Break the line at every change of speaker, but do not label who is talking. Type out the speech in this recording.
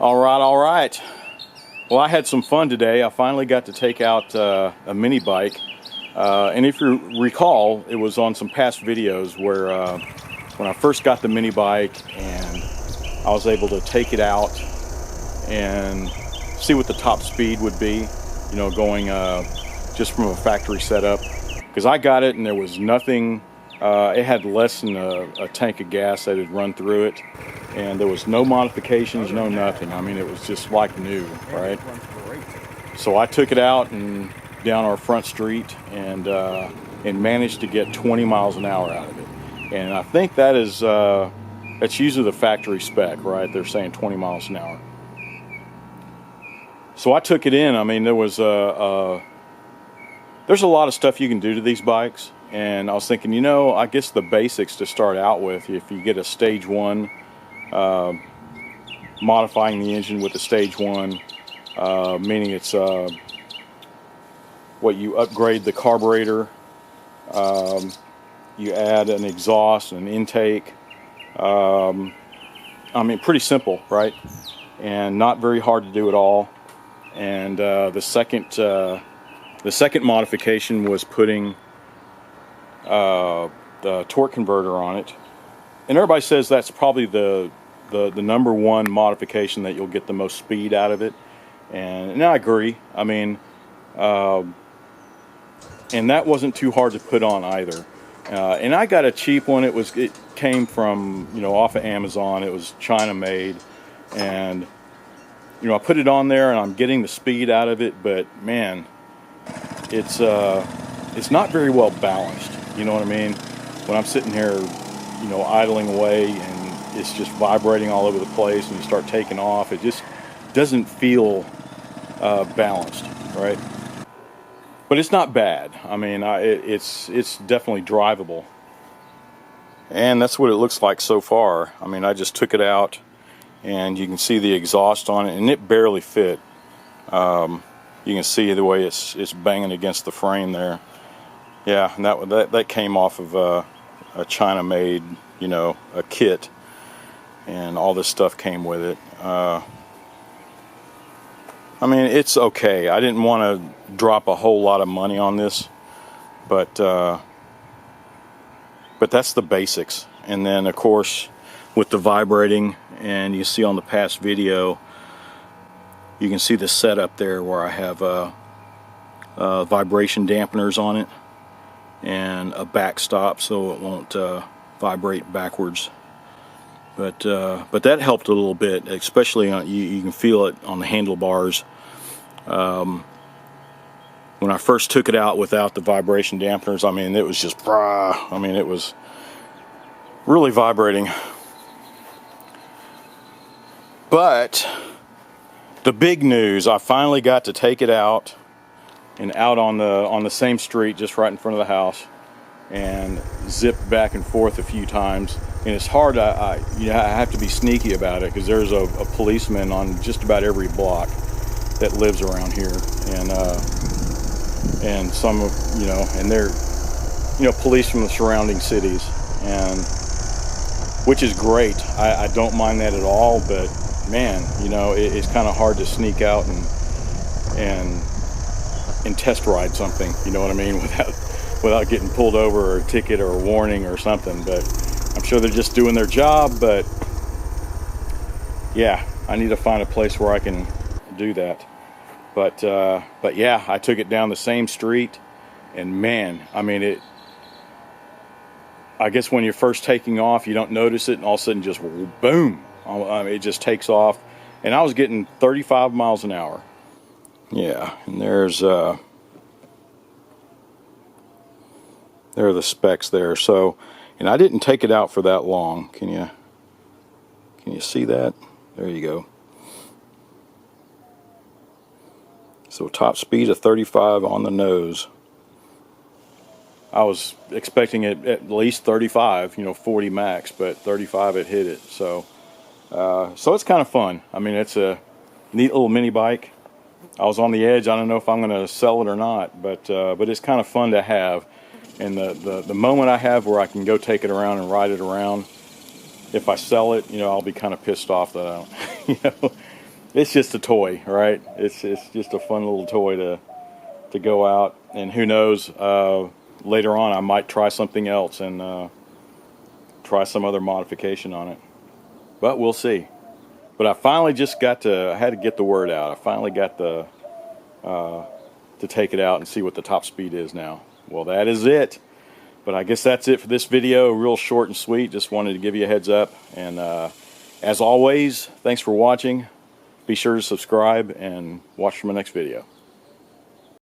All right, all right. Well, I had some fun today. I finally got to take out a mini bike. And if you recall, it was on some past videos where when I first got the mini bike and I was able to take it out and see what the top speed would be, you know, going just from a factory setup. Because I got it and there was nothing, it had less than a tank of gas that had run through it. And there was no modifications, no nothing. I mean, it was just like new, right? So I took it out and down our front street and managed to get 20 miles an hour out of it. And I think that is that's usually the factory spec, right? They're saying 20 miles an hour. So I took it in. I mean, there was there's a lot of stuff you can do to these bikes, and I was thinking, you know, I guess the basics to start out with, if you get a stage one, modifying the engine with the stage one, meaning it's what you upgrade the carburetor, you add an exhaust and an intake. I mean, pretty simple, right? And not very hard to do at all. And the second modification was putting the torque converter on it. And everybody says that's probably the number one modification that you'll get the most speed out of it. And I agree. I mean, and that wasn't too hard to put on either. And I got a cheap one. It came from, you know, off of Amazon. It was China made, and you know, I put it on there and I'm getting the speed out of it, but man, it's not very well balanced. You know what I mean? When I'm sitting here, you know, idling away and it's just vibrating all over the place, and you start taking off, it just doesn't feel balanced, right? But it's not bad. I mean, it's definitely drivable, and that's what it looks like so far. I mean, I just took it out, and you can see the exhaust on it, and it barely fit. You can see the way it's banging against the frame there. Yeah, and that came off of a China-made, you know, a kit, and all this stuff came with it. I mean, it's okay. I didn't want to drop a whole lot of money on this, but that's the basics. And then, of course, with the vibrating, and you see on the past video, you can see the setup there where I have vibration dampeners on it and a backstop so it won't vibrate backwards. But that helped a little bit, especially on, you can feel it on the handlebars. When I first took it out without the vibration dampeners, I mean, it was just, I mean, it was really vibrating. But the big news, I finally got to take it out and out on the same street just right in front of the house, and zip back and forth a few times. And it's hard. I have to be sneaky about it because there's a policeman on just about every block that lives around here, and some of, you know, and they're, you know, police from the surrounding cities, and which is great. I don't mind that at all, but man, you know, it's kind of hard to sneak out and test ride something, you know what I mean, without getting pulled over or a ticket or a warning or something. But I'm sure they're just doing their job. But yeah, I need to find a place where I can do that. But yeah, I took it down the same street, and man, I mean, I guess when you're first taking off, you don't notice it, and all of a sudden just boom, I mean, it just takes off. And I was getting 35 miles an hour. Yeah, and there are the specs there. So, and I didn't take it out for that long. Can you see that? There you go. So top speed of 35 on the nose. I was expecting it at least 35, you know, 40 max, but 35 it hit it. So it's kind of fun. I mean, it's a neat little mini bike. I was on the edge. I don't know if I'm going to sell it or not, but it's kind of fun to have. And the moment I have where I can go take it around and ride it around, if I sell it, you know, I'll be kind of pissed off that I don't, you know, it's just a toy, right? It's just a fun little toy to go out, and who knows, later on I might try something else and try some other modification on it, but we'll see. But I finally just got to, I had to get the word out. I finally got to take it out and see what the top speed is now. Well, that is it. But I guess that's it for this video. Real short and sweet. Just wanted to give you a heads up. And as always, thanks for watching. Be sure to subscribe and watch for my next video.